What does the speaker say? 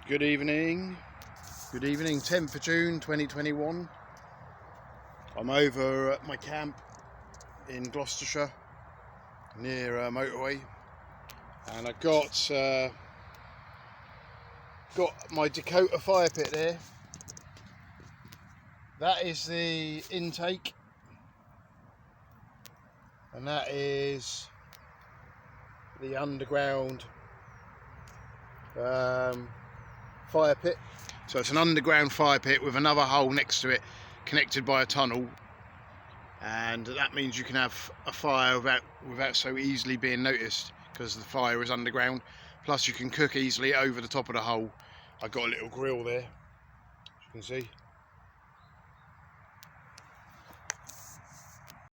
Good evening, 10th of June 2021. I'm over at my camp in Gloucestershire near a motorway, and I've got my Dacota fire pit there. That is the intake, and that is the underground fire pit. So it's an underground fire pit with another hole next to it connected by a tunnel, and that means you can have a fire without so easily being noticed because the fire is underground. Plus you can cook easily over the top of the hole. I've got a little grill there, as you can see.